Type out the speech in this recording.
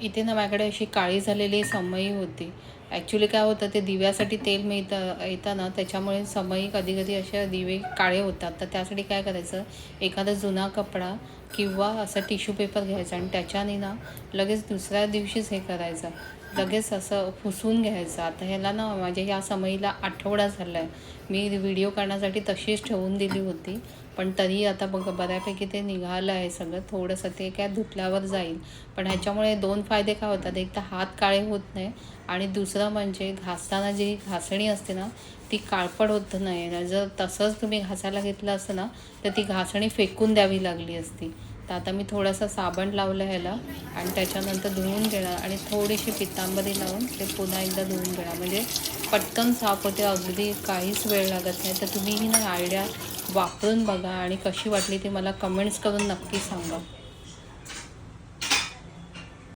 इथे ना माझ्याकडे अशी काळी झालेली समई होती. ॲक्च्युली काय होतं, ते दिव्यासाठी तेल येतं ना, त्याच्यामुळे समई कधी कधी असे दिवे काळे होतात. तर त्यासाठी काय करायचं, एखादा जुना कपडा किंवा असा टिश्यू पेपर घ्यायचा आणि त्याच्याने ना लगेच दुसऱ्या दिवशीच हे करायचं, लगेच असं पुसून घ्यायचं. आता ह्याला ना माझ्या ह्या समईला आठवडा झाला आहे. मी व्हिडिओ करण्यासाठी तशीच ठेवून दिली होती, पण तरी आता बऱ्यापैकी ते निघालं आहे सगळं. थोडंसं ते काय धुतल्यावर जाईल. पण ह्याच्यामुळे 2 फायदे काय होतात, एक तर हात काळे होत नाही आणि दुसरं म्हणजे घासताना जी घासणी असते ना, ती काळपट होत नाही. जर तसंच तुम्ही घासायला घेतलं असतं ना, तर ती घासणी फेकून द्यावी लागली असती. तर आता मी थोडासा साबण लावलं ह्याला आणि त्याच्यानंतर धुवून घेणार आणि थोडीशी पितांबरी लावून ते पुन्हा एकदा धुवून घेणार. म्हणजे पटकन साफ होते, अगदी काहीच वेळ लागत नाही. तर तुम्हीही ना आयडिया वापरून बघा आणि कशी वाटली ती मला कमेंट्स करून नक्की सांगा.